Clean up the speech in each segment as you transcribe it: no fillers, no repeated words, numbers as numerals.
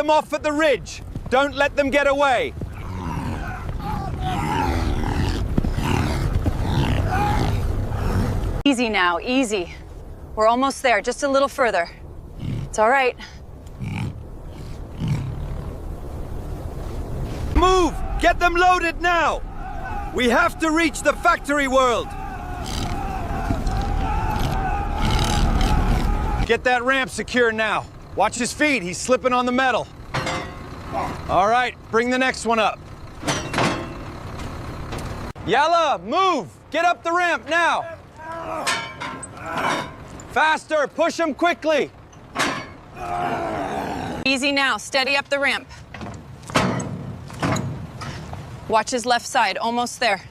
them off at the ridge. Don't let them get away. Easy now, easy. We're almost there, just a little further. It's all right. Move! Get them loaded now! We have to reach the factory world! Get that ramp secure now. Watch his feet, he's slipping on the metal. All right, bring the next one up. Yalla, move! Get up the ramp now! Faster, push him quickly! Easy now, steady up the ramp. Watch his left side, almost there.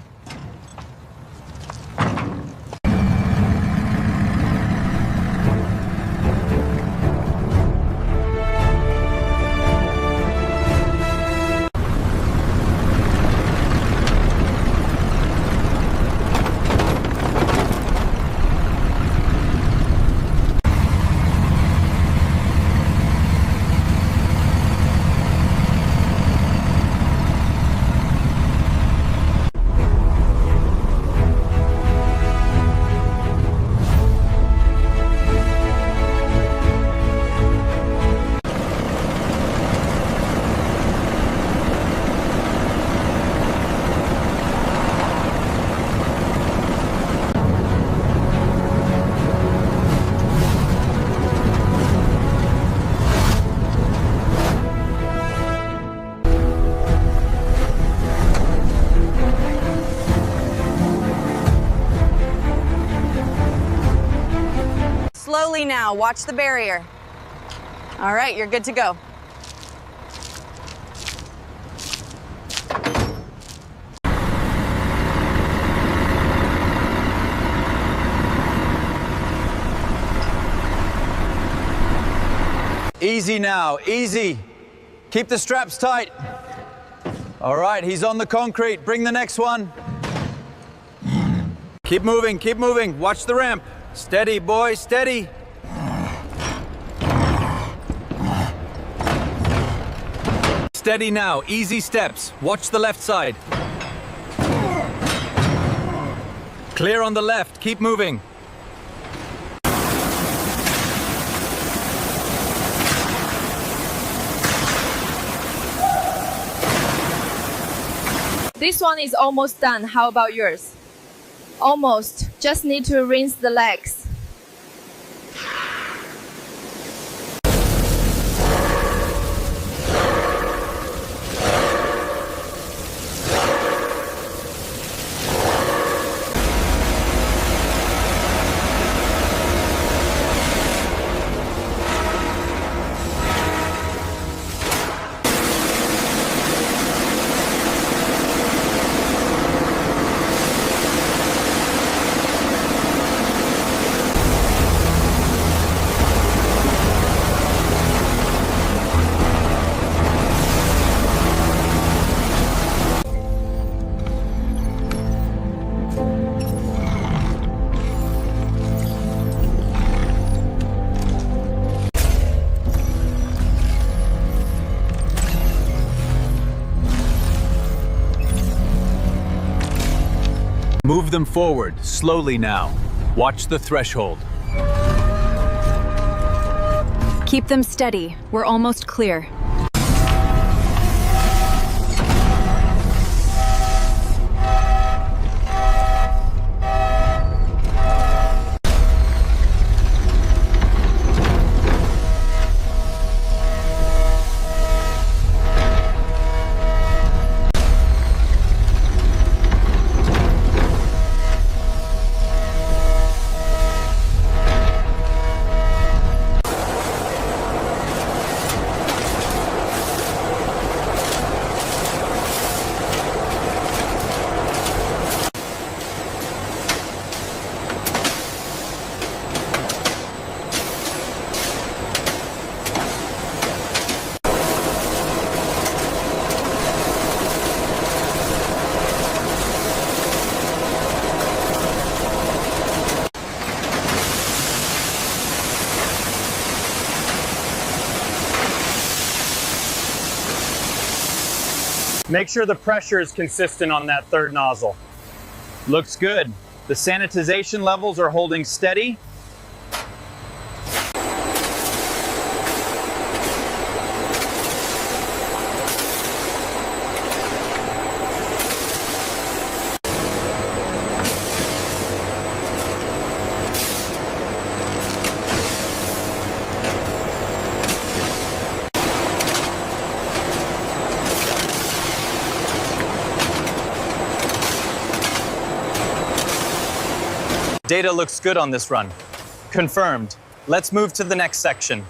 Slowly now, watch the barrier. All right, you're good to go. Easy now, easy. Keep the straps tight. All right, he's on the concrete. Bring the next one. Keep moving, keep moving. Watch the ramp. Steady, boy, steady. Steady now, easy steps. Watch the left side. Clear on the left, keep moving. This one is almost done. How about yours? Almost. Just need to rinse the legs. Move them forward, slowly now. Watch the threshold. Keep them steady. We're almost clear. Make sure the pressure is consistent on that third nozzle. Looks good. The sanitization levels are holding steady. Data looks good on this run. Confirmed. Let's move to the next section.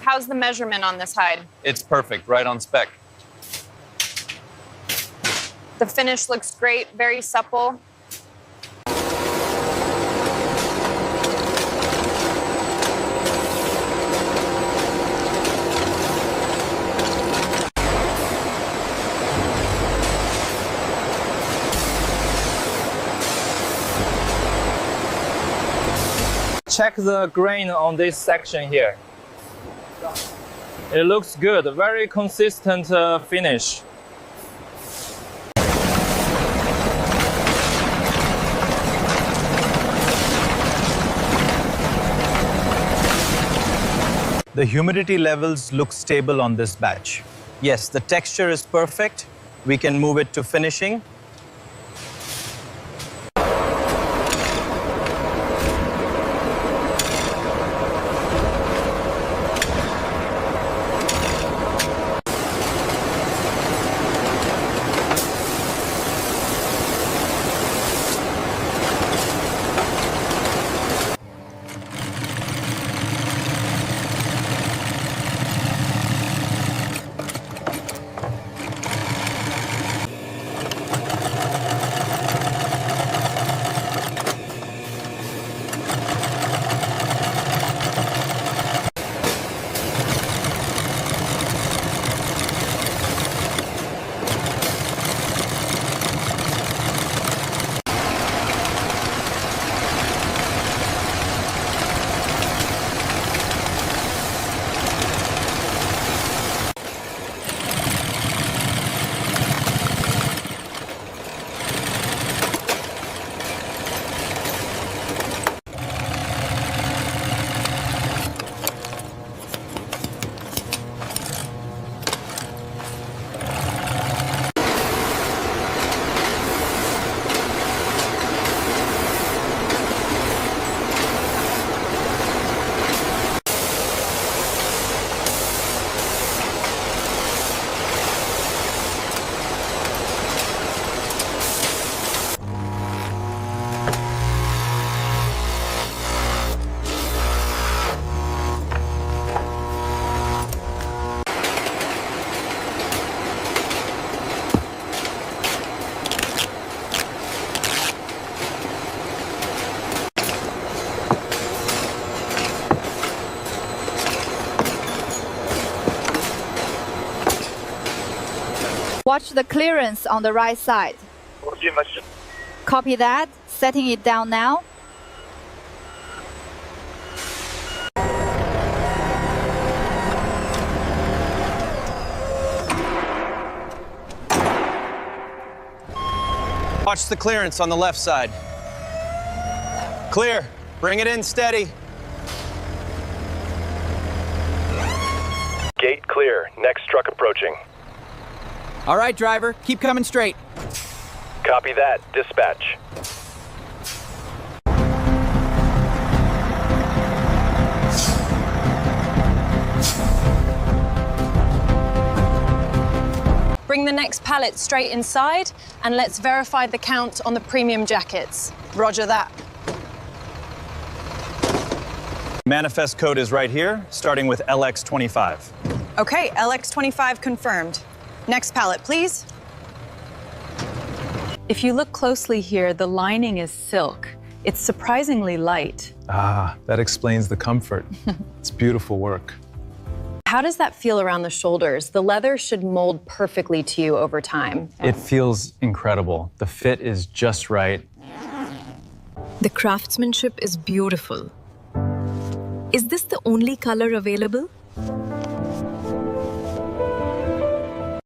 How's the measurement on this hide? It's perfect, right on spec. The finish looks great, very supple. Check the grain on this section here. It looks good, very consistent finish. The humidity levels look stable on this batch. Yes, the texture is perfect. We can move it to finishing. Watch the clearance on the right side. Copy that, setting it down now. Watch the clearance on the left side. Clear. Bring it in steady. Gate clear. Next truck approaching. All right, driver, keep coming straight. Copy that. Dispatch. Bring the next pallet straight inside, and let's verify the count on the premium jackets. Roger that. Manifest code is right here, starting with LX25. Okay, LX25 confirmed. Next pallet, please. If you look closely here, the lining is silk. It's surprisingly light. Ah, that explains the comfort. It's beautiful work. How does that feel around the shoulders? The leather should mold perfectly to you over time. It feels incredible. The fit is just right. The craftsmanship is beautiful. Is this the only color available?